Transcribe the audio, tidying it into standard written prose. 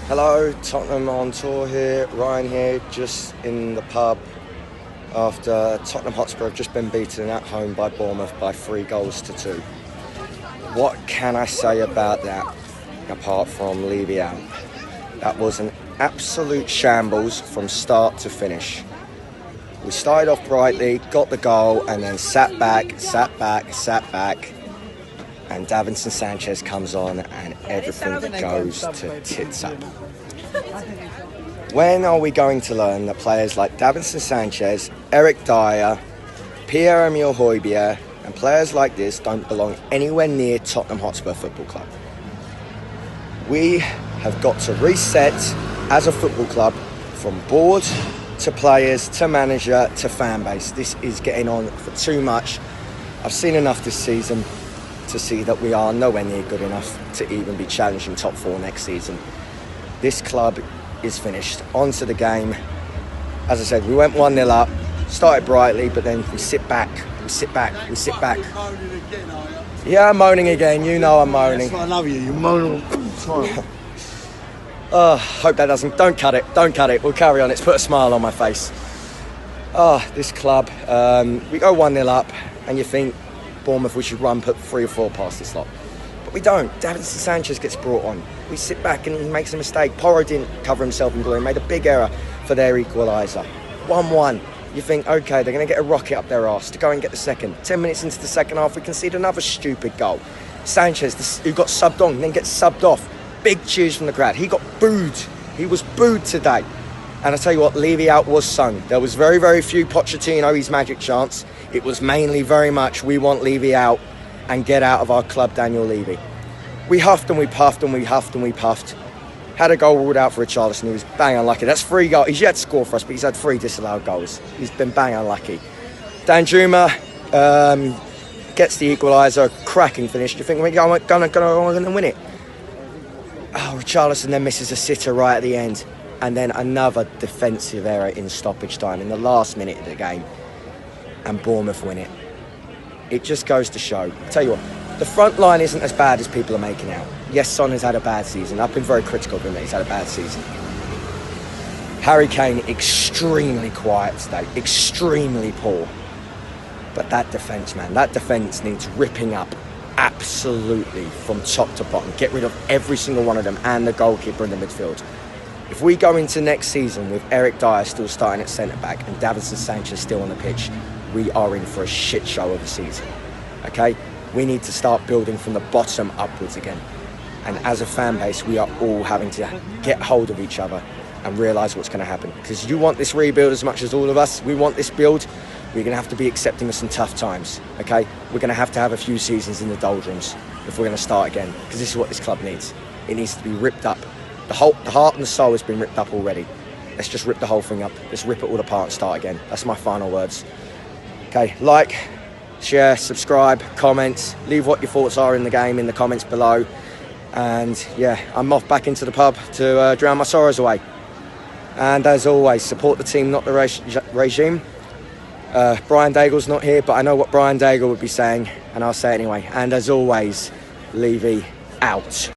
Hello, Tottenham on tour here, Ryan here, just in the pub after Tottenham Hotspur have just been beaten at home by Bournemouth by 3-2. What can I say about that apart from Levy out? That was an absolute shambles from start to finish. We started off brightly, got the goal, and then sat back, and Davinson Sanchez comes on and everything goes to tits up. When are we going to learn that players like Davinson Sanchez, Eric Dyer, Pierre-Emile Højbjerg and players like this don't belong anywhere near Tottenham Hotspur Football Club? We have got to reset as a football club from board to players to manager to fan base. This is getting on for too much. I've seen enough this season to see that we are nowhere near good enough to even be challenging top 4 next season. This club is finished. On to the game. As I said, we went 1-0 up, started brightly, but then we sit back. Yeah, I'm moaning again. You know I'm moaning. That's why I love you. You moan all the time. Hope that doesn't. Don't cut it. We'll carry on. It's put a smile on my face. This club. We go 1-0 up, and you think, Bournemouth, we should put 3 or 4 past this lot. But we don't. Davinson Sanchez gets brought on. We sit back and he makes a mistake. Porro didn't cover himself in glory, made a big error for their equaliser. 1-1. You think, okay, they're going to get a rocket up their arse to go and get the second. 10 minutes into the second half, we concede another stupid goal. Sanchez, who got subbed on, then gets subbed off. Big cheers from the crowd. He got booed. He was booed today. And I tell you what, Levy out was sung. There was very, very few Pochettino, his magic chance. It was mainly very much, we want Levy out and get out of our club, Daniel Levy. We huffed and we puffed and we huffed and we puffed. Had a goal ruled out for Richarlison. He was bang unlucky. That's 3 goals. He's yet to score for us, but he's had 3 disallowed goals. He's been bang unlucky. Danjuma gets the equaliser, cracking finish. Do you think we're going to win it? Oh, Richarlison then misses a sitter right at the end. And then another defensive error in stoppage time in the last minute of the game. And Bournemouth win it. It just goes to show. I'll tell you what, the front line isn't as bad as people are making out. Yes, Son has had a bad season. I've been very critical of him that he's had a bad season. Harry Kane, extremely quiet today. Extremely poor. But that defence, man, that defence needs ripping up. Absolutely, from top to bottom. Get rid of every single one of them and the goalkeeper in the midfield. If we go into next season with Eric Dyer still starting at centre-back and Davinson Sanchez still on the pitch, we are in for a shit show of a season, okay? We need to start building from the bottom upwards again. And as a fan base, we are all having to get hold of each other and realise what's going to happen. Because you want this rebuild as much as all of us. We want this build. We're going to have to be accepting of some tough times, okay? We're going to have a few seasons in the doldrums if we're going to start again. Because this is what this club needs. It needs to be ripped up. The heart and the soul has been ripped up already. Let's just rip the whole thing up. Let's rip it all apart and start again. That's my final words. Okay, like, share, subscribe, comment, leave what your thoughts are in the game in the comments below. And yeah, I'm off back into the pub to drown my sorrows away. And as always, support the team, not the regime. Brian Daigle's not here, but I know what Brian Daigle would be saying, and I'll say it anyway. And as always, Levy out.